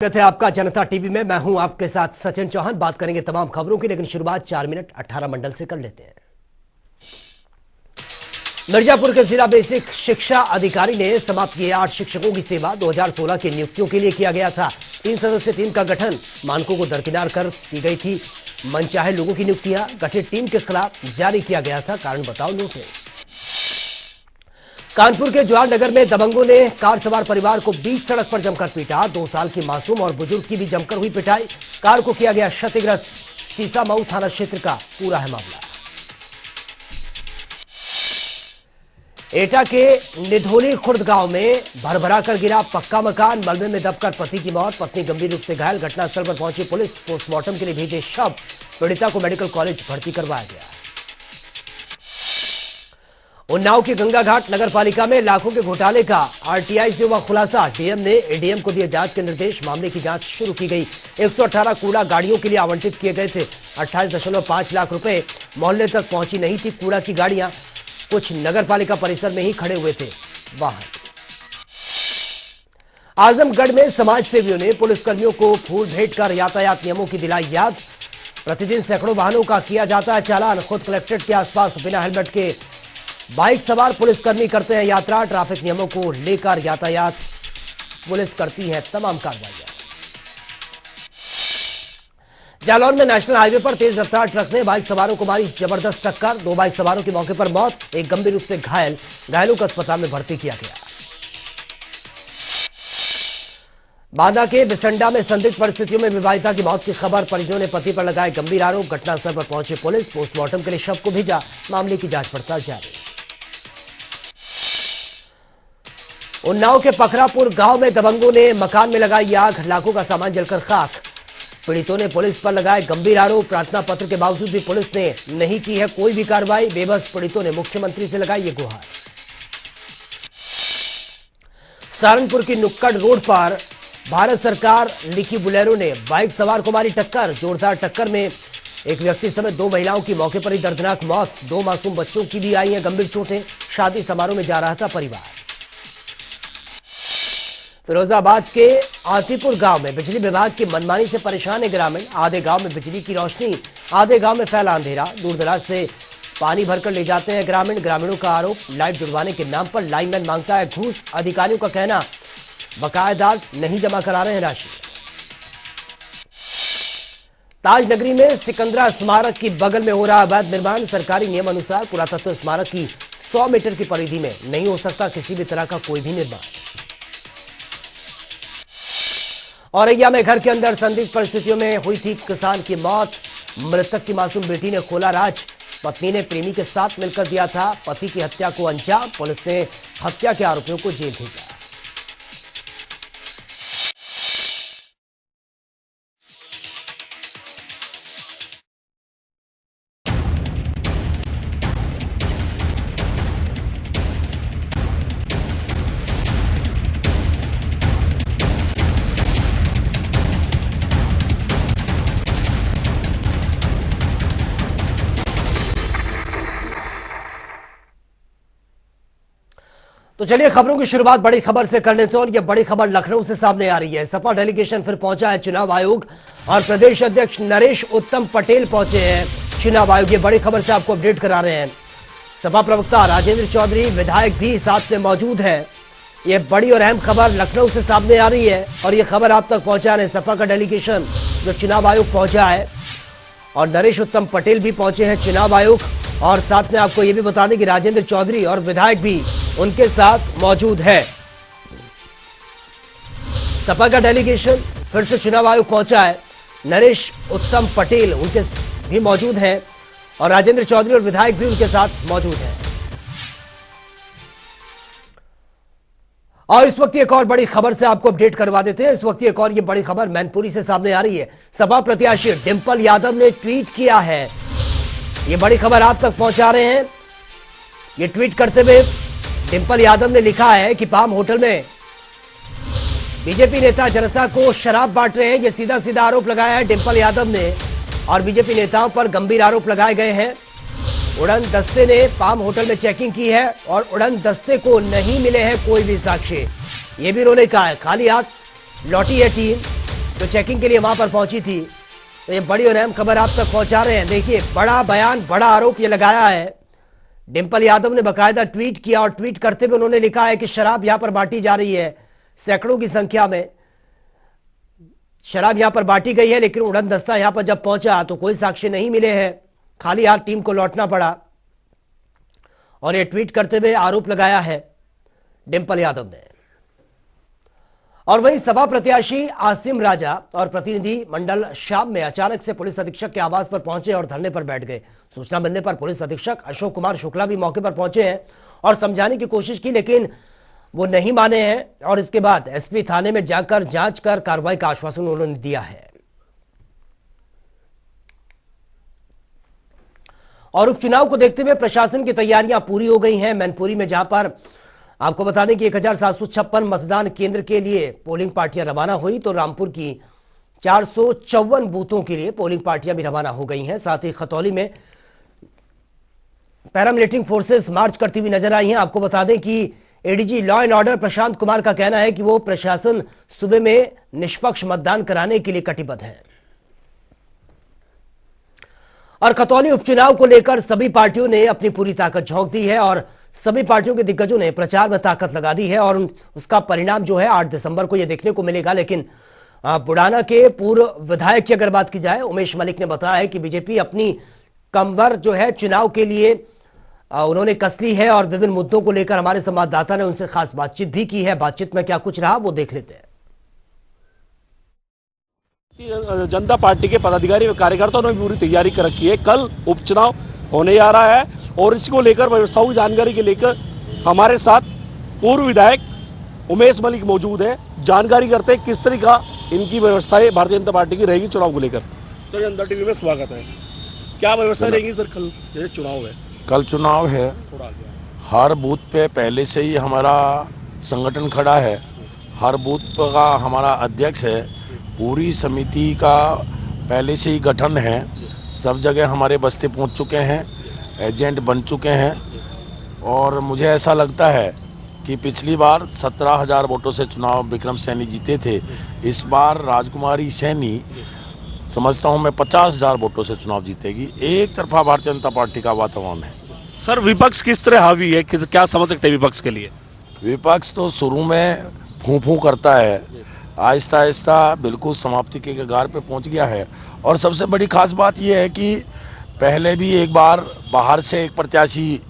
स्वागत है आपका जनता टीवी में। मैं हूं आपके साथ सचिन चौहान। बात करेंगे तमाम खबरों की, लेकिन शुरुआत 4 मिनट 18 मंडल से कर लेते हैं। मिर्जापुर के जिला बेसिक शिक्षा अधिकारी ने समाप्त किए 8 शिक्षकों की सेवा। 2016 की नियुक्तियों के लिए किया गया था 3 सदस्यीय टीम का गठन। मानकों को दरकिनार कर की गई थी मनचाहे लोगों की नियुक्तियां। गठित टीम के खिलाफ जारी किया गया था कारण बताओ नोटिस। कानपुर के जवाहर नगर में दबंगों ने कार सवार परिवार को बीच सड़क पर जमकर पीटा। 2 साल की मासूम और बुजुर्ग की भी जमकर हुई पिटाई। कार को किया गया क्षतिग्रस्त। सीसामऊ थाना क्षेत्र का पूरा है मामला। एटा के निधोली खुर्द गांव में भरभरा कर गिरा पक्का मकान। मलबे में दबकर पति की मौत, पत्नी गंभीर रूप से घायल। घटनास्थल पर पहुंची पुलिस। पोस्टमार्टम के लिए भेजे शव। पीड़िता को मेडिकल कॉलेज भर्ती करवाया गया। उन्नाव की गंगा घाट नगर पालिका में लाखों के घोटाले का आरटीआई से हुआ खुलासा। डीएम ने एडीएम को दिए जांच के निर्देश। मामले की जांच शुरू की गई। 118 कूड़ा गाड़ियों के लिए आवंटित किए गए थे। 28.5 लाख रुपए मोहल्ले तक पहुंची नहीं थी कूड़ा की गाड़ियां। कुछ नगर पालिका परिसर में ही खड़े हुए थे वाहन। आजमगढ़ में समाज सेवियों ने पुलिसकर्मियों को फूल भेंट कर यातायात नियमों की दिलाई याद। प्रतिदिन सैकड़ों वाहनों का किया जाता है चालान। खुद कलेक्ट्रेट के आसपास बिना हेलमेट के बाइक सवार पुलिसकर्मी करते हैं यात्रा। ट्रैफिक नियमों को लेकर यातायात पुलिस करती है तमाम कार्रवाइयां। जालौर में नेशनल हाईवे पर तेज रफ्तार ट्रक ने बाइक सवारों को मारी जबरदस्त टक्कर। 2 बाइक सवारों की मौके पर मौत, एक गंभीर रूप से घायल। घायलों को अस्पताल में भर्ती किया गया। बांदा के बिसंडा में संदिग्ध परिस्थितियों में विवाहिता की मौत की खबर। परिजनों ने पति पर लगाए गंभीर आरोप। घटनास्थल पर पहुंची पुलिस। पोस्टमार्टम के लिए शव को भेजा। मामले की जांच पड़ताल जारी। उन्नाव के पखरापुर गांव में दबंगों ने मकान में लगाई आग। लाखों का सामान जलकर खाक। पीड़ितों ने पुलिस पर लगाए गंभीर आरोप। प्रार्थना पत्र के बावजूद भी पुलिस ने नहीं की है कोई भी कार्रवाई। बेबस पीड़ितों ने मुख्यमंत्री से लगाई ये गुहार। सहारनपुर की नुक्कड़ रोड पर भारत सरकार लिखी बुलेरो ने बाइक सवार को मारी टक्कर। जोरदार टक्कर में एक व्यक्ति समेत 2 महिलाओं की मौके पर ही दर्दनाक मौत। 2 मासूम बच्चों की भी आई हैं गंभीर चोटें। शादी समारोह में जा रहा था परिवार। फिरोजाबाद के आतिपुर गांव में बिजली विभाग की मनमानी से परेशान है ग्रामीण। आधे गांव में बिजली की रोशनी, आधे गांव में फैला अंधेरा। दूर दराज से पानी भरकर ले जाते हैं ग्रामीण। ग्रामीणों का आरोप लाइट जुड़वाने के नाम पर लाइनमैन मांगता है घूस। अधिकारियों का कहना बकायेदार नहीं जमा करा रहे हैं राशि। ताजनगरी में सिकंदरा स्मारक की बगल में हो रहा अवैध निर्माण। सरकारी नियम अनुसार पुरातत्व स्मारक की 100 मीटर की परिधि में नहीं हो सकता किसी भी तरह का कोई भी निर्माण। औरैया में घर के अंदर संदिग्ध परिस्थितियों में हुई थी किसान की मौत। मृतक की मासूम बेटी ने खोला राज। पत्नी ने प्रेमी के साथ मिलकर दिया था पति की हत्या को अंजाम। पुलिस ने हत्या के आरोपियों को जेल भेजा। तो चलिए खबरों की शुरुआत बड़ी खबर से कर लेते हैं और यह बड़ी खबर लखनऊ से सामने आ रही है। सपा डेलीगेशन फिर पहुंचा है चुनाव आयोग और प्रदेश अध्यक्ष नरेश उत्तम पटेल पहुंचे हैं चुनाव आयोग। ये बड़ी खबर से आपको अपडेट करा रहे हैं। सपा प्रवक्ता राजेंद्र चौधरी विधायक भी साथ में मौजूद है। ये बड़ी और अहम खबर लखनऊ से सामने आ रही है और ये खबर आप तक पहुंचा रहे सपा का डेलीगेशन जो चुनाव आयोग पहुंचा है और नरेश उत्तम पटेल भी पहुंचे हैं चुनाव आयोग। और साथ में आपको यह भी बता दें कि राजेंद्र चौधरी और विधायक भी उनके साथ मौजूद है। सपा का डेलीगेशन फिर से चुनाव आयोग पहुंचा है। नरेश उत्तम पटेल उनके भी मौजूद हैं और राजेंद्र चौधरी और विधायक भी उनके साथ मौजूद हैं। और इस वक्त एक और बड़ी खबर से आपको अपडेट करवा देते हैं। इस वक्त एक और ये बड़ी खबर मैनपुरी से सामने आ रही है। सपा प्रत्याशी डिंपल यादव ने ट्वीट किया है। ये बड़ी खबर आप तक पहुंचा रहे हैं। ये ट्वीट करते हुए डिंपल यादव ने लिखा है कि पाम होटल में बीजेपी नेता जनता को शराब बांट रहे हैं। ये सीधा सीधा आरोप लगाया है डिंपल यादव ने और बीजेपी नेताओं पर गंभीर आरोप लगाए गए हैं। उड़न दस्ते ने पाम होटल में चेकिंग की है और उड़न दस्ते को नहीं मिले हैं कोई भी साक्ष्य। ये भी उन्होंने कहा है खाली हाथ लौटी है टीम। जो चेकिंग के लिए वहां पर पहुंची थी। तो ये बड़ी और अहम खबर आप तक पहुंचा रहे हैं। देखिए, बड़ा बयान, बड़ा आरोप ये लगाया है। डिंपल यादव ने बकायदा ट्वीट किया और ट्वीट करते हुए उन्होंने लिखा है कि शराब यहां पर बांटी जा रही है, सैकड़ों की संख्या में शराब यहां पर बांटी गई है, लेकिन उड़न दस्ता यहां पर जब पहुंचा तो कोई साक्ष्य नहीं मिले हैं, खाली हाथ टीम को लौटना पड़ा। और यह ट्वीट करते हुए आरोप लगाया है डिंपल यादव ने। और वहीं सपा प्रत्याशी आसिम राजा और प्रतिनिधि मंडल शाम में अचानक से पुलिस अधीक्षक के आवास पर पहुंचे और धरने पर बैठ गए। सूचना मिलने पर पुलिस अधीक्षक अशोक कुमार शुक्ला भी मौके पर पहुंचे हैं और समझाने की कोशिश की, लेकिन वो नहीं माने हैं। और इसके बाद एसपी थाने में जाकर जांच कर कार्रवाई का आश्वासन उन्होंने दिया है। और उपचुनाव को देखते हुए प्रशासन की तैयारियां पूरी हो गई हैं। मैनपुरी में, जहां पर आपको बता दें कि 1756 मतदान केंद्र के लिए पोलिंग पार्टियां रवाना हुई, तो रामपुर की 454 बूथों के लिए पोलिंग पार्टियां भी रवाना हो गई हैं। साथ ही खतौली में पैरामिलिट्री फोर्सेस मार्च करती हुई नजर आई हैं। आपको बता दें कि ADG law and order Prashant Kumar का कहना है कि वो प्रशासन सूबे में निष्पक्ष मतदान कराने के लिए कटिबद्ध है। और खतौली उपचुनाव को लेकर सभी पार्टियों ने अपनी पूरी ताकत झोंक दी है और सभी पार्टियों के दिग्गजों ने प्रचार में ताकत लगा दी है। और उसका परिणाम जो है 8 दिसंबर को यह देखने को मिलेगा। लेकिन बुढ़ाना के पूर्व विधायक की अगर बात की जाए, उमेश मलिक ने बताया है कि बीजेपी अपनी कमर जो है चुनाव के लिए उन्होंने कस ली है और विभिन्न मुद्दों को लेकर हमारे संवाददाता ने उनसे खास बातचीत भी की है। बातचीत में क्या कुछ रहा वो देख लेते हैं। जनता पार्टी के पदाधिकारी व कार्यकर्ताओं ने पूरी तैयारी कर रखी है। कल उपचुनाव होने जा रहा है और इसी को लेकर व्यवस्थाओं की जानकारी के लेकर हमारे साथ पूर्व विधायक उमेश मलिक मौजूद है। जानकारी करते हैं किस तरह का इनकी व्यवस्थाएं भारतीय जनता पार्टी की रहेगी चुनाव को लेकर। सर, जनता टीवी में स्वागत है। क्या व्यवस्था रहेगी सर कल जैसे चुनाव है? कल चुनाव है, हर बूथ पे पहले से ही हमारा संगठन खड़ा है, हर बूथ का हमारा अध्यक्ष है, पूरी समिति का पहले से ही गठन है, सब जगह हमारे बस्ते पहुंच चुके हैं, एजेंट बन चुके हैं। और मुझे ऐसा लगता है कि पिछली बार 17,000 वोटों से चुनाव विक्रम सैनी जीते थे, इस बार राजकुमारी सैनी समझता हूं मैं 50,000 वोटों से चुनाव जीतेगी। एक तरफा भारतीय जनता पार्टी का वातावरण है। सर, विपक्ष किस तरह हावी है, क्या समझ सकते हैं विपक्ष के लिए? विपक्ष तो शुरू में फूं करता है, आहिस्ता आहिस्ता बिल्कुल समाप्ति के कगार पे पहुंच गया है। और सबसे बड़ी खास बात यह है कि पहले भी एक बार बाहर से एक प्रत्याशी,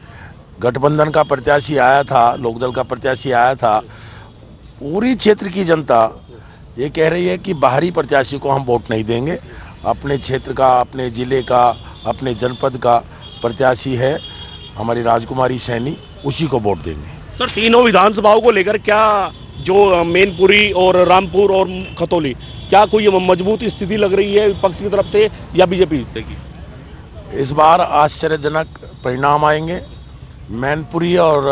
गठबंधन का प्रत्याशी आया था, लोकदल का प्रत्याशी आया था। पूरी क्षेत्र की जनता ये कह रही है कि बाहरी प्रत्याशी को हम वोट नहीं देंगे, अपने क्षेत्र का, अपने ज़िले का, अपने जनपद का प्रत्याशी है हमारी राजकुमारी सैनी, उसी को वोट देंगे। सर, तीनों विधानसभाओं को लेकर क्या जो मैनपुरी और रामपुर और खतौली, क्या कोई मजबूत स्थिति लग रही है विपक्ष की तरफ से या बीजेपी जीतेगी? इस बार आश्चर्यजनक परिणाम आएंगे। मैनपुरी और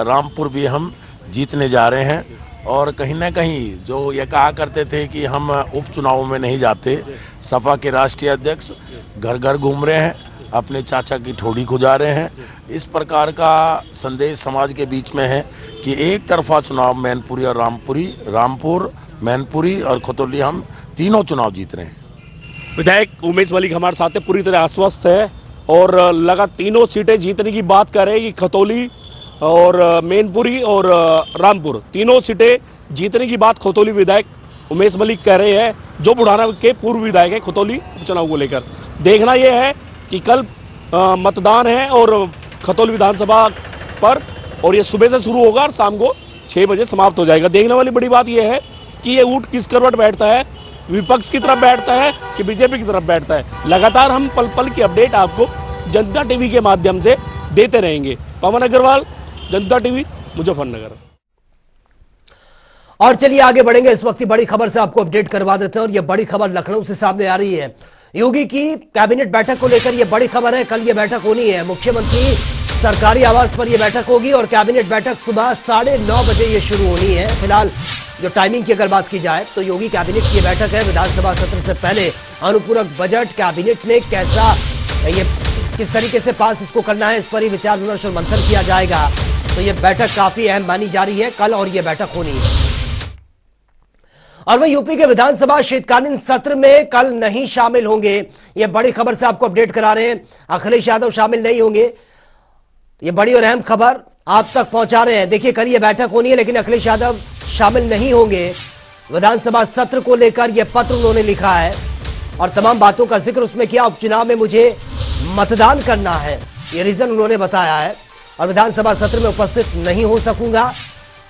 रामपुर भी हम जीतने जा रहे हैं। और कहीं ना कहीं जो ये कहा करते थे कि हम उपचुनाव में नहीं जाते, सपा के राष्ट्रीय अध्यक्ष घर घर घूम रहे हैं, अपने चाचा की ठोड़ी खुजा रहे हैं। इस प्रकार का संदेश समाज के बीच में है कि एक तरफा चुनाव मैनपुरी और रामपुर, मैनपुरी और खतौली, हम तीनों चुनाव जीत रहे हैं। विधायक उमेश मलिक हमारे साथ है, पूरी तरह आश्वस्त है और लगा तीनों सीटें जीतने की बात कर रहे हैं कि खतौली और मैनपुरी और रामपुर तीनों सीटें जीतने की बात खतौली विधायक उमेश मलिक कह रहे हैं, जो बुढ़ाना के पूर्व विधायक है खतौली उपचुनाव को लेकर। देखना यह है कि कल मतदान है और खतौली विधानसभा पर, और ये सुबह से शुरू होगा और शाम को 6 बजे समाप्त हो जाएगा। देखने वाली बड़ी बात यह है कि ये ऊँट किस करवट बैठता है, विपक्ष की तरफ बैठता है कि बीजेपी की तरफ बैठता है। लगातार हम पल पल की अपडेट आपको जनता टीवी के माध्यम से देते रहेंगे। पवन अग्रवाल, जनता टीवी, मुजफ्फरनगर। और चलिए आगे बढ़ेंगे। इस वक्त की बड़ी खबर से आपको अपडेट करवा देते हैं और यह बड़ी खबर लखनऊ से सामने आ रही है। योगी की कैबिनेट बैठक को लेकर यह बड़ी खबर है। कल यह बैठक होनी है, मुख्यमंत्री सरकारी आवास पर यह बैठक होगी और कैबिनेट बैठक सुबह 9:30 बजे ये शुरू होनी है। फिलहाल जो टाइमिंग की अगर बात की जाए तो योगी कैबिनेट की बैठक है। विधानसभा सत्र से पहले अनुपूरक बजट कैबिनेट ने कैसा, ये किस तरीके से पास इसको करना है, इस पर ही विचार विमर्श और मंथन किया जाएगा। तो ये बैठक काफी अहम मानी जा रही है कल, और ये बैठक होनी है। और वह यूपी के विधानसभा शीतकालीन सत्र में कल नहीं शामिल होंगे। यह बड़ी खबर से आपको अपडेट करा रहे हैं, अखिलेश यादव शामिल नहीं होंगे। यह बड़ी और अहम खबर आप तक पहुंचा रहे हैं। देखिए, कल यह बैठक होनी है लेकिन अखिलेश यादव शामिल नहीं होंगे। विधानसभा सत्र को लेकर यह पत्र उन्होंने लिखा है और तमाम बातों का जिक्र उसमें किया। उपचुनाव में मुझे मतदान करना है, यह रीजन उन्होंने बताया है। और विधानसभा सत्र में उपस्थित नहीं हो सकूंगा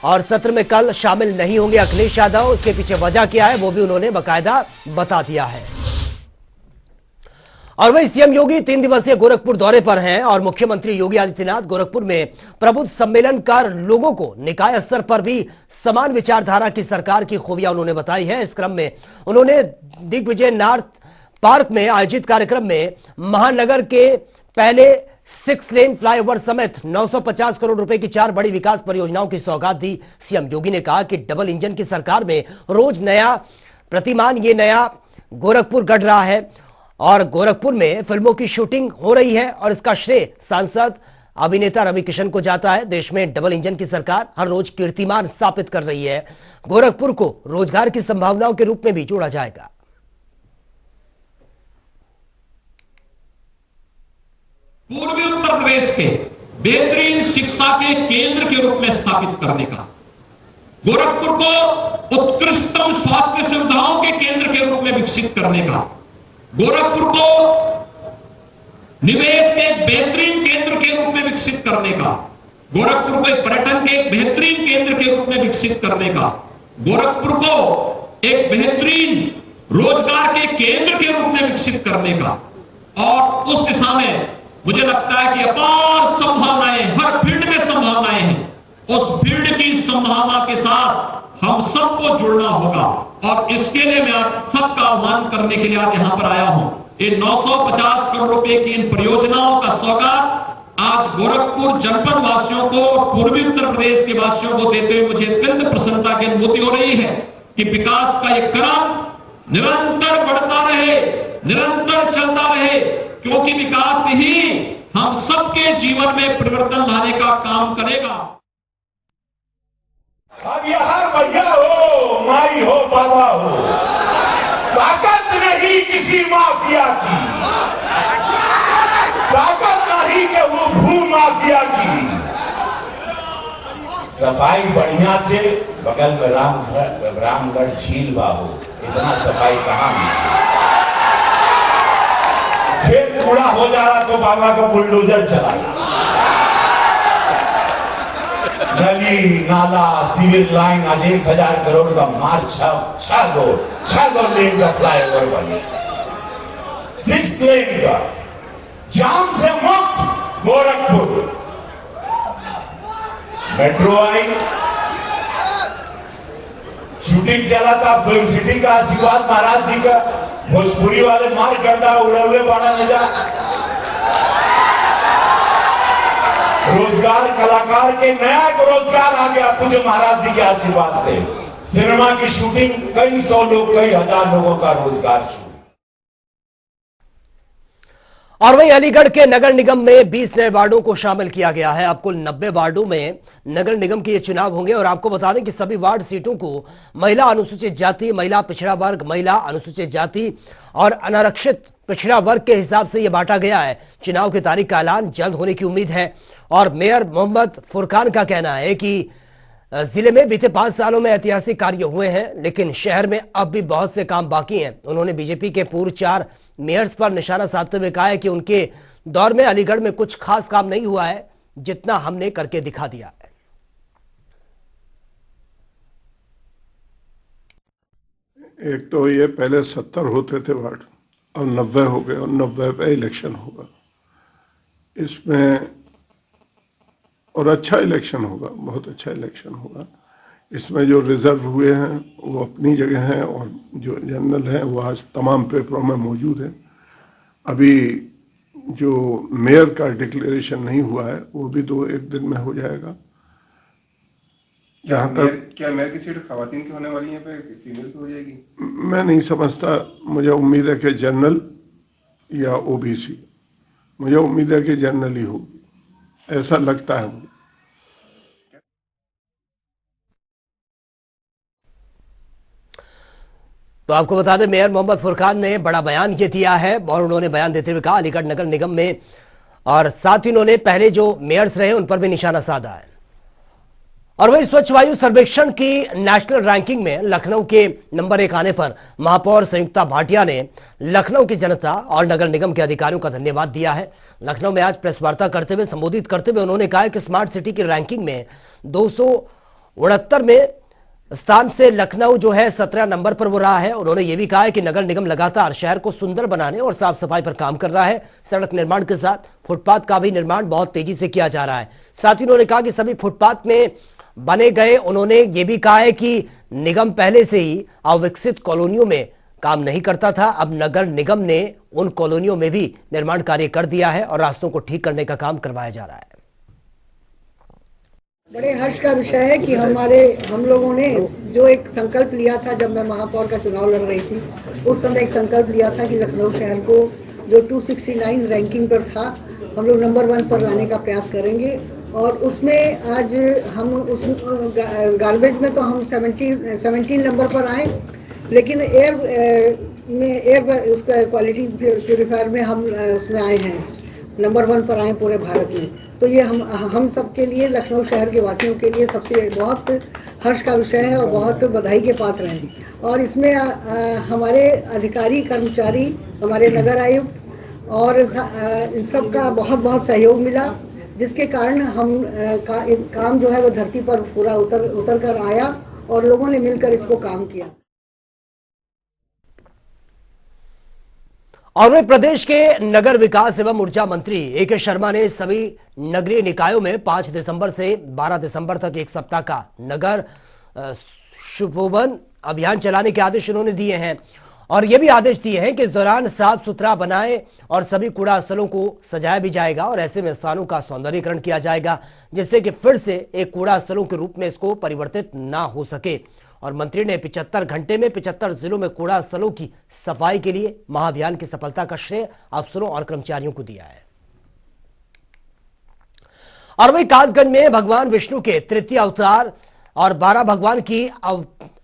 और सत्र में कल शामिल नहीं होंगे अखिलेश यादव। उसके पीछे वजह क्या है वो भी उन्होंने बाकायदा बता दिया है। और वही सीएम योगी 3 दिवसीय गोरखपुर दौरे पर हैं और मुख्यमंत्री योगी आदित्यनाथ गोरखपुर में प्रबुद्ध सम्मेलन कर लोगों को निकाय स्तर पर भी समान विचारधारा की सरकार की खूबियां उन्होंने बताई है। इस क्रम में उन्होंने दिग्विजय नॉर्थ पार्क में आयोजित कार्यक्रम में महानगर के पहले 6 लेन फ्लाईओवर समेत 950 करोड़ रुपए की 4 बड़ी विकास परियोजनाओं की सौगात दी। सीएम योगी ने कहा कि डबल इंजन की सरकार में रोज नया प्रतिमान ये नया गोरखपुर गढ़ रहा है और गोरखपुर में फिल्मों की शूटिंग हो रही है और इसका श्रेय सांसद अभिनेता रवि किशन को जाता है। देश में डबल इंजन की सरकार हर रोज कीर्तिमान स्थापित कर रही है। गोरखपुर को रोजगार की संभावनाओं के रूप में भी जोड़ा जाएगा। पूर्वी उत्तर प्रदेश के बेहतरीन शिक्षा के केंद्र के रूप में स्थापित करने का, गोरखपुर को उत्कृष्टतम स्वास्थ्य सुविधाओं के केंद्र के रूप में विकसित करने का, गोरखपुर को निवेश के बेहतरीन केंद्र के रूप में विकसित करने का, गोरखपुर को एक पर्यटन के एक बेहतरीन केंद्र के रूप में विकसित करने का, गोरखपुर को एक बेहतरीन रोजगार के केंद्र के रूप में विकसित करने का। और उस दिशा में मुझे लगता है कि अपार संभावनाएं, हर फील्ड में संभावनाएं हैं। उस फील्ड की संभावना के साथ हम सबको जुड़ना होगा और इसके लिए मैं आप सबका आह्वान करने के लिए आज यहां पर आया हूं। ये 950 करोड़ रुपए की इन परियोजनाओं का सौगात आज गोरखपुर जनपद वासियों को, पूर्वी उत्तर प्रदेश के वासियों को देते हुए मुझे अत्यंत प्रसन्नता की अनुभूति हो रही है कि विकास का यह क्रम निरंतर बढ़ता रहे, निरंतर चलता रहे, क्योंकि विकास ही हम सबके जीवन में परिवर्तन लाने का काम करेगा। अब यहाँ भैया हो, माई हो, बाबा हो, ताकत नहीं किसी माफिया की, ताकत नहीं कि वो भू माफिया की। सफाई बढ़िया से बगल में रामगढ़ झील बाहो, इतना सफाई कहाँ मिली। खेत थोड़ा हो जा रहा तो बाबा का बुलडोजर चलाया, नली नाला सिविल लाइन आज 1000 करोड़ का मार्च 6 लेन का फ्लाईओवर बने, 6 लेन का, जाम से मुक्त गोरखपुर, मेट्रो आई, शूटिंग चला था फिल्म सिटी का, आशीर्वाद महाराज जी का, भोजपुरी वाले मार करदा उड़ौले बाड़ा में जा, रोजगार कलाकार के नया रोजगार आ गया पूज्य महाराज जी के आशीर्वाद से। सिनेमा की शूटिंग कई 100 लोग, कई 1000 लोगों का रोजगार शुरू। और वहीं अलीगढ़ के नगर निगम में 20 नए वार्डों को शामिल किया गया है। अब कुल 90 वार्डों में नगर निगम के ये चुनाव होंगे और आपको बता दें कि सभी वार्ड सीटों को महिला अनुसूचित जाति, महिला पिछड़ा वर्ग, महिला अनुसूचित जाति और अनारक्षित पिछड़ा वर्ग के हिसाब से यह बांटा गया है। चुनाव की तारीख का ऐलान जल्द होने की उम्मीद है और मेयर मोहम्मद फुरकान का कहना है कि जिले में बीते 5 सालों में ऐतिहासिक कार्य हुए हैं लेकिन शहर में अब भी बहुत से काम बाकी हैं। उन्होंने बीजेपी के पूर्व 4 मेयर्स पर निशाना साधते हुए कहा है कि उनके दौर में अलीगढ़ में कुछ खास काम नहीं हुआ है जितना हमने करके दिखा दिया है। एक तो ये पहले 70 होते थे वार्ड और 90 हो गए और 90 पे इलेक्शन होगा इसमें, और अच्छा इलेक्शन होगा, बहुत अच्छा इलेक्शन होगा। इसमें जो रिजर्व हुए हैं वो अपनी जगह हैं और जो जनरल हैं वो आज तमाम पेपरों में मौजूद है। अभी जो मेयर का डिक्लेरेशन नहीं हुआ है वो भी 2-1 दिन में हो जाएगा। जहाँ तक क्या मेयर की सीट खवातीन की होने वाली है पे फीमेल की हो जाएगी? मैं नहीं समझता, मुझे उम्मीद है कि जनरल या ओबीसी, मुझे उम्मीद है कि जनरल ही होगी, ऐसा लगता है मुझे। तो आपको बता दें, मेयर मोहम्मद फुरकान ने बड़ा बयान ये दिया है और उन्होंने बयान देते हुए कहा अलीगढ़ नगर निगम में, और साथ ही उन्होंने पहले जो मेयर्स रहे उन पर भी निशाना साधा है। और वही स्वच्छ वायु सर्वेक्षण की नेशनल रैंकिंग में लखनऊ के नंबर 1 आने पर महापौर संयुक्ता भाटिया ने लखनऊ की जनता और नगर निगम के अधिकारियों का धन्यवाद दिया है। लखनऊ में आज प्रेस वार्ता करते हुए संबोधित करते हुए उन्होंने कहा कि स्मार्ट सिटी की रैंकिंग में 269 में स्थान से लखनऊ जो है 17 नंबर पर वो रहा है। उन्होंने ये भी कहा है कि नगर निगम लगातार शहर को सुंदर बनाने और साफ सफाई पर काम कर रहा है। सड़क निर्माण के साथ फुटपाथ का भी निर्माण बहुत तेजी से किया जा रहा है। साथ ही उन्होंने कहा कि सभी फुटपाथ में बने गए। उन्होंने ये भी कहा है कि निगम पहले से ही अविकसित कॉलोनियों में काम नहीं करता था, अब नगर निगम ने उन कॉलोनियों में भी निर्माण कार्य कर दिया है और रास्तों को ठीक करने का काम करवाया जा रहा है। बड़े हर्ष का विषय है कि हम लोगों ने जो एक संकल्प लिया था, जब मैं महापौर का चुनाव लड़ रही थी उस समय एक संकल्प लिया था कि लखनऊ शहर को जो 269 रैंकिंग पर था हम लोग नंबर 1 पर लाने का प्रयास करेंगे। और उसमें आज हम उस गार्बेज में तो हम 17 नंबर पर आए, लेकिन एयर उसका क्वालिटी प्यूरिफायर में हम उसमें आए हैं, नंबर 1 पर आए पूरे भारत में। तो ये हम सब के लिए, लखनऊ शहर के वासियों के लिए सबसे बहुत हर्ष का विषय है और बहुत बधाई के पात्र हैं। और इसमें हमारे अधिकारी कर्मचारी, हमारे नगर आयुक्त और इन सब का बहुत बहुत सहयोग मिला, जिसके कारण हम काम जो है वो धरती पर पूरा उतर कर आया और लोगों ने मिलकर इसको काम किया। और वे प्रदेश के नगर विकास एवं ऊर्जा मंत्री ए.के. शर्मा ने सभी नगरीय निकायों में 5 दिसंबर से 12 दिसंबर तक एक सप्ताह का नगर शुभोवन अभियान चलाने के आदेश उन्होंने दिए हैं। और यह भी आदेश दिए हैं कि इस दौरान साफ सुथरा बनाए और सभी कूड़ा स्थलों को सजाया भी जाएगा और ऐसे में स्थानों का सौंदर्यीकरण किया जाएगा, जिससे कि फिर से एक कूड़ा स्थलों के रूप में इसको परिवर्तित ना हो सके। और मंत्री ने 75 घंटे में 75 जिलों में कूड़ा स्थलों की सफाई के लिए महाअभियान की सफलता का श्रेय अफसरों और कर्मचारियों को दिया है। और वही कासगंज में भगवान विष्णु के तृतीय अवतार और 12 भगवान की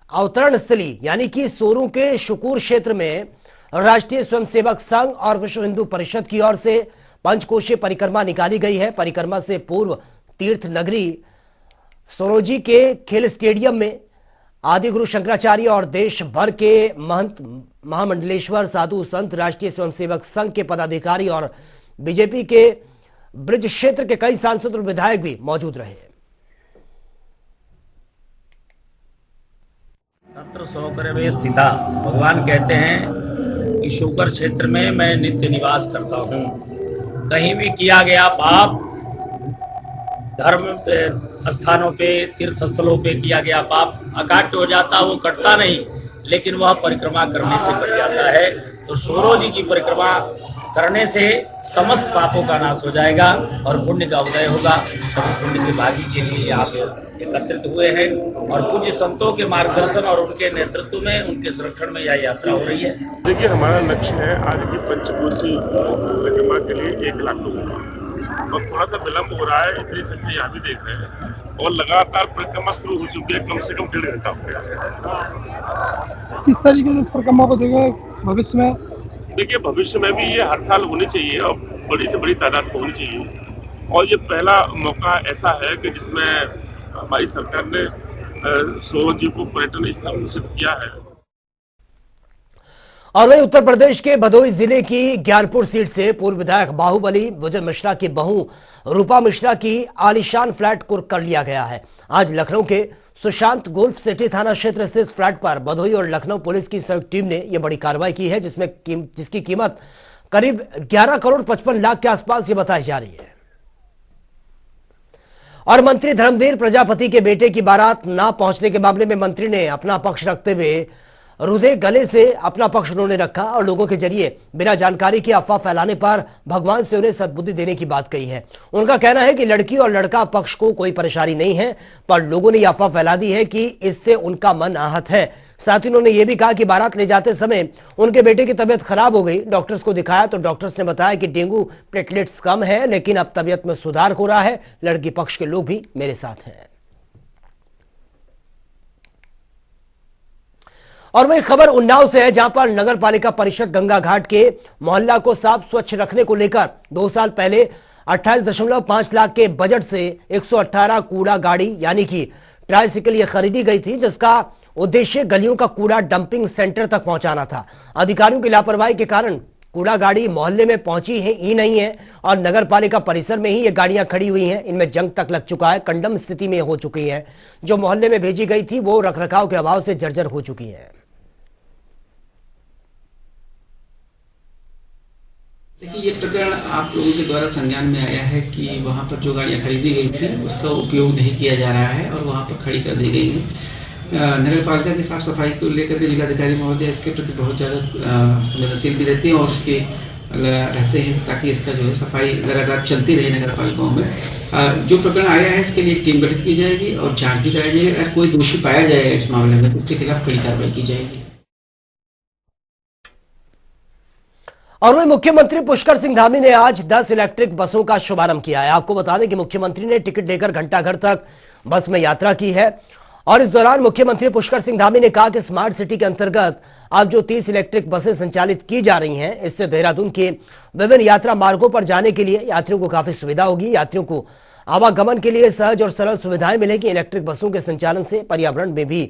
अवतरण स्थली यानी कि सोरू के शुकूर क्षेत्र में राष्ट्रीय स्वयंसेवक संघ और विश्व हिंदू परिषद की ओर से पंचकोशीय परिक्रमा निकाली गई है। परिक्रमा से पूर्व तीर्थ नगरी सोरोजी के खेल स्टेडियम में आदि गुरु शंकराचार्य और देश भर के महंत, महामंडलेश्वर, साधु संत, राष्ट्रीय स्वयंसेवक संघ के पदाधिकारी और बीजेपी के ब्रिज क्षेत्र के कई सांसद और विधायक भी मौजूद रहे। तत्र सौकर में स्थिता भगवान कहते हैं कि शुकर क्षेत्र में मैं नित्य निवास करता हूँ। कहीं भी किया गया पाप, धर्म स्थानों पे, तीर्थ स्थलों पे किया गया पाप अकाट्य हो जाता, वो कटता नहीं, लेकिन वह परिक्रमा करने से कट जाता है। तो सोरो जी की परिक्रमा करने से समस्त पापों का नाश हो जाएगा और पुण्य का उदय होगा। सभी पुण्य के भागी के लिए यहाँ पे एकत्रित हुए हैं और पूज्य संतों के मार्गदर्शन और उनके नेतृत्व में, उनके संरक्षण में यह यात्रा हो रही है। देखिए, हमारा लक्ष्य है आज की पंचकोशी परिक्रमा के लिए 1 लाख लोगों का, और थोड़ा सा विलम्ब हो रहा है, इतनी संख्या यहाँ भी देख रहे हैं और लगातार परिक्रमा शुरू हो चुकी है, कम से कम 1.5 घंटा हो गया। किस तरीके से परिक्रमा को देखें भविष्य में? देखिए, भविष्य में भी ये हर साल होनी चाहिए और बड़ी से बड़ी तादाद में होनी चाहिए। और ये पहला मौका ऐसा है कि जिसमें हमारी सरकार ने सोरो जी को पर्यटन स्थल घोषित किया है। और वही उत्तर प्रदेश के भदोही जिले की ज्ञानपुर सीट से पूर्व विधायक बाहुबली विजय मिश्रा की बहू रूपा मिश्रा की आलीशान फ्लैट को कर लिया गया है। आज लखनऊ के सुशांत गोल्फ सिटी थाना क्षेत्र स्थित फ्लैट पर भदोही और लखनऊ पुलिस की संयुक्त टीम ने यह बड़ी कार्रवाई की है, जिसकी कीमत करीब 11 करोड़ 55 लाख के आसपास ये बताई जा रही है। और मंत्री धर्मवीर प्रजापति के बेटे की बारात ना पहुंचने के मामले में मंत्री ने अपना पक्ष रखते हुए रुधे गले से अपना पक्ष उन्होंने रखा और लोगों के जरिए बिना जानकारी के अफवाह फैलाने पर भगवान से उन्हें सद्बुद्धि देने की बात कही है। उनका कहना है कि लड़की और लड़का पक्ष को कोई परेशानी नहीं है, पर लोगों ने यह अफवाह फैला दी है कि इससे उनका मन आहत है। साथ ही उन्होंने यह भी कहा कि बारात ले जाते समय उनके बेटे की तबीयत खराब हो गई। डॉक्टर्स को दिखाया तो डॉक्टर्स ने बताया कि डेंगू प्लेटलेट्स कम है, लेकिन अब तबीयत में सुधार हो रहा है। लड़की पक्ष के लोग भी मेरे साथ हैं। और वही खबर उन्नाव से है, जहां पर नगर पालिका परिषद गंगा घाट के मोहल्ला को साफ स्वच्छ रखने को लेकर 2 साल पहले 28.5 लाख के बजट से 118 कूड़ा गाड़ी यानी कि ट्राइसिकल ये खरीदी गई थी, जिसका उद्देश्य गलियों का कूड़ा डंपिंग सेंटर तक पहुंचाना था। अधिकारियों की लापरवाही के कारण कूड़ा गाड़ी मोहल्ले में पहुंची ही नहीं है और नगर पालिका परिसर में ही ये गाड़ियां खड़ी हुई हैं। इनमें जंग तक लग चुका है, कंडम स्थिति में हो चुकी हैं। जो मोहल्ले में भेजी गई थी वो रखरखाव के अभाव से जर्जर हो चुकी है। देखिए, ये प्रकरण आप लोगों के द्वारा संज्ञान में आया है कि वहाँ पर जो गाड़ियाँ खरीदी गई थी उसका उपयोग नहीं किया जा रहा है और वहाँ पर खड़ी कर दी गई है। नगर पालिका की साफ सफाई को लेकर के जिलाधिकारी महोदय इसके प्रति बहुत ज़्यादा संवेदनशील भी रहते हैं और उसके रहते हैं ताकि इसका जो है सफाई लगातार चलती रहे नगर पालिकाओं में। जो प्रकरण आया है इसके लिए टीम गठित की जाएगी और जाँच भी कराई जाएगी। अगर कोई दोषी पाया जाएगा इस मामले में तो उसके खिलाफ कड़ी कार्रवाई की जाएगी। और वही मुख्यमंत्री पुष्कर सिंह धामी ने आज 10 इलेक्ट्रिक बसों का शुभारंभ किया है। आपको बता दें कि मुख्यमंत्री ने टिकट लेकर घंटाघर तक बस में यात्रा की है और इस दौरान मुख्यमंत्री पुष्कर सिंह धामी ने कहा कि स्मार्ट सिटी के अंतर्गत अब जो 30 इलेक्ट्रिक बसें संचालित की जा रही हैं, इससे देहरादून के विभिन्न यात्रा मार्गों पर जाने के लिए यात्रियों को काफी सुविधा होगी। यात्रियों को आवागमन के लिए सहज और सरल सुविधाएं मिलेगी। इलेक्ट्रिक बसों के संचालन से पर्यावरण में भी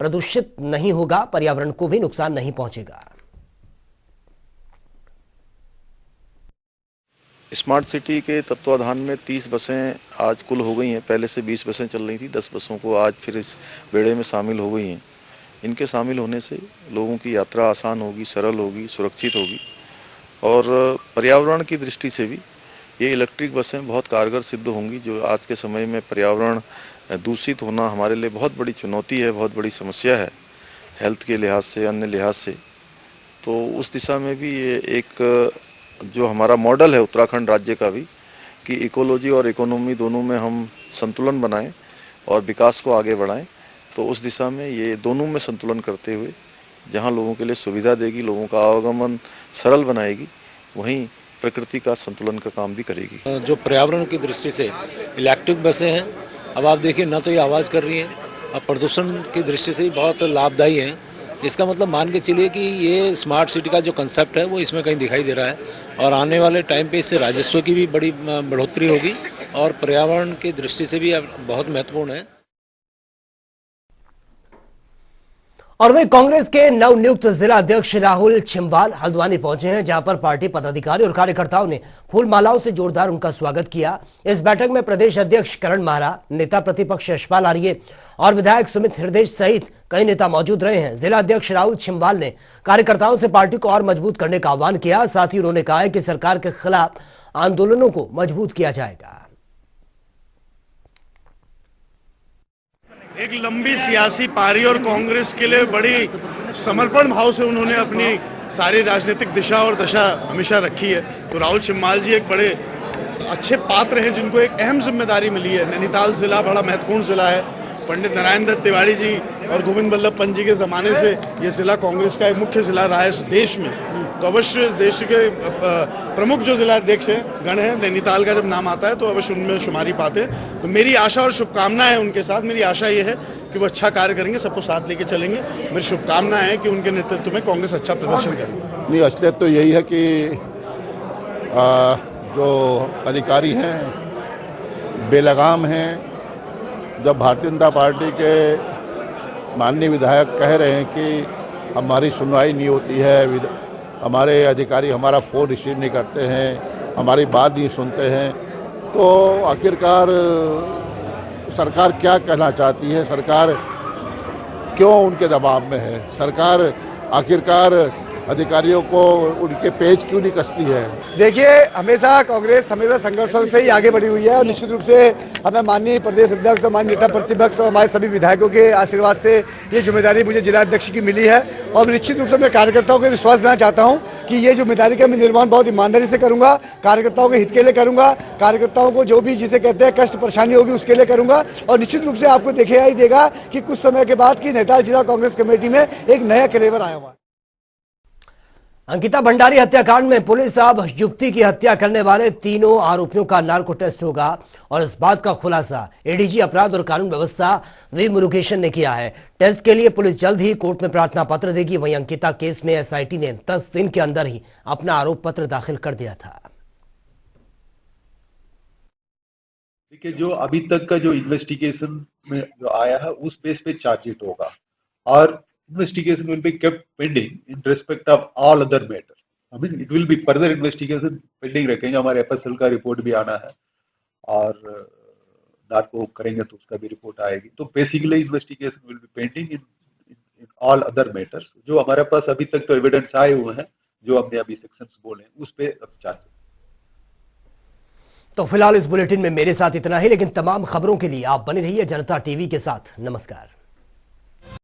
प्रदूषित नहीं होगा, पर्यावरण को भी नुकसान नहीं पहुंचेगा। स्मार्ट सिटी के तत्वाधान में 30 बसें आज कुल हो गई हैं। पहले से 20 बसें चल रही थी, 10 बसों को आज फिर इस बेड़े में शामिल हो गई हैं। इनके शामिल होने से लोगों की यात्रा आसान होगी, सरल होगी, सुरक्षित होगी और पर्यावरण की दृष्टि से भी ये इलेक्ट्रिक बसें बहुत कारगर सिद्ध होंगी। जो आज के समय में पर्यावरण दूषित होना हमारे लिए बहुत बड़ी चुनौती है, बहुत बड़ी समस्या है हेल्थ के लिहाज से, अन्य लिहाज से। तो उस दिशा में भी ये एक जो हमारा मॉडल है उत्तराखंड राज्य का भी कि इकोलॉजी और इकोनॉमी दोनों में हम संतुलन बनाएं और विकास को आगे बढ़ाएं, तो उस दिशा में ये दोनों में संतुलन करते हुए जहां लोगों के लिए सुविधा देगी, लोगों का आवागमन सरल बनाएगी, वहीं प्रकृति का संतुलन का काम भी करेगी। जो पर्यावरण की दृष्टि से इलेक्ट्रिक बसें हैं, अब आप देखिए न तो ये आवाज़ कर रही हैं, अब प्रदूषण की दृष्टि से भी बहुत लाभदायी हैं। इसका मतलब मान के चलिए कि ये स्मार्ट सिटी का जो कंसेप्ट है वो इसमें कहीं दिखाई दे रहा है और आने वाले टाइम पे इससे राजस्व की भी बड़ी बढ़ोतरी होगी और पर्यावरण की दृष्टि से भी बहुत महत्वपूर्ण है। और वही कांग्रेस के नवनियुक्त जिला अध्यक्ष राहुल छिमवाल हल्द्वानी पहुंचे हैं, जहां पर पार्टी पदाधिकारी और कार्यकर्ताओं ने फूल मालाओं से जोरदार उनका स्वागत किया। इस बैठक में प्रदेश अध्यक्ष करण माहरा, नेता प्रतिपक्ष यशपाल आर्य और विधायक सुमित हृदय सहित कई नेता मौजूद रहे हैं। जिला अध्यक्ष राहुल छिमवाल ने कार्यकर्ताओं से पार्टी को और मजबूत करने का आह्वान किया। साथ ही उन्होंने कहा है कि सरकार के खिलाफ आंदोलनों को मजबूत किया जाएगा। एक लंबी सियासी पारी और कांग्रेस के लिए बड़ी समर्पण भाव से उन्होंने अपनी सारी राजनीतिक दिशा और दशा हमेशा रखी है। तो राहुल छिमवाल जी एक बड़े अच्छे पात्र हैं जिनको एक अहम जिम्मेदारी मिली है। नैनीताल जिला बड़ा महत्वपूर्ण जिला है। पंडित नारायण दत्त तिवारी जी और गोविंद वल्लभ पंत जी के ज़माने से ये ज़िला कांग्रेस का एक मुख्य ज़िला रहा है इस देश में। तो अवश्य इस देश के प्रमुख जो जिला अध्यक्ष हैं गण हैं, नैनीताल का जब नाम आता है तो अवश्य उनमें शुमारी पाते हैं। तो मेरी आशा और शुभकामनाएं हैं उनके साथ। मेरी आशा ये है कि वो अच्छा कार्य करेंगे, सबको साथ लेके चलेंगे। मेरी शुभकामनाएं हैं कि उनके नेतृत्व में कांग्रेस अच्छा प्रदर्शन करेगी। नहीं, असलियत तो यही है कि जो अधिकारी हैं बेलगाम हैं। जब भारतीय जनता पार्टी के माननीय विधायक कह रहे हैं कि हमारी सुनवाई नहीं होती है, हमारे अधिकारी हमारा फ़ोन रिसीव नहीं करते हैं, हमारी बात नहीं सुनते हैं, तो आखिरकार सरकार क्या कहना चाहती है? सरकार क्यों उनके दबाव में है? सरकार आखिरकार अधिकारियों को उनके पेज क्यों नहीं कसती है? देखिए, हमेशा कांग्रेस हमेशा संघर्ष से ही आगे बढ़ी हुई है और निश्चित रूप से हमें माननीय प्रदेश अध्यक्ष और माननीय नेता प्रतिपक्ष और हमारे सभी विधायकों के आशीर्वाद से ये जिम्मेदारी मुझे जिला अध्यक्ष की मिली है। और निश्चित रूप से मैं कार्यकर्ताओं को विश्वास देना चाहता हूँ कि ये जिम्मेदारी का मैं निर्वहन बहुत ईमानदारी से करूँगा, कार्यकर्ताओं के हित के लिए करूँगा, कार्यकर्ताओं को जो भी जिसे कहते हैं कष्ट परेशानी होगी उसके लिए करूँगा। और निश्चित रूप से आपको देखिए ही देगा कि कुछ समय के बाद कि नैनीताल जिला कांग्रेस कमेटी में एक नया कलेवर आया हुआ है। अंकिता भंडारी हत्याकांड में पुलिस अब युवती की हत्या करने वाले तीनों आरोपियों का नार्को टेस्ट होगा और इस बात का खुलासा एडीजी अपराध और कानून व्यवस्था वी मुरुगेशन ने किया है। टेस्ट के लिए पुलिस जल्द ही कोर्ट में प्रार्थना पत्र देगी। वहीं अंकिता केस में एसआईटी ने 10 दिन के अंदर ही अपना आरोप पत्र दाखिल कर दिया था। देखिए, जो अभी तक का जो इन्वेस्टिगेशन में जो आया है उस बेस पे चार्जशीट होगा और investigation will be kept pending in respect of all other matters. I mean, it will be further investigation pending रखेंगे। हमारे एफएसएल का रिपोर्ट भी आना है और नार्को करेंगे तो उसका भी रिपोर्ट आएगी। तो basically investigation will be pending in all other matters. जो हमारे पास अभी तक तो एविडेंस आए हुए हैं, जो हमने अभी सेक्शंस बोले, उस पे अब चार्ज। तो फिलहाल इस बुलेटिन में मेरे साथ इतना ही, लेकिन तमाम खबरों के लिए आप बने रहिए जनता टीवी के साथ। नमस्कार।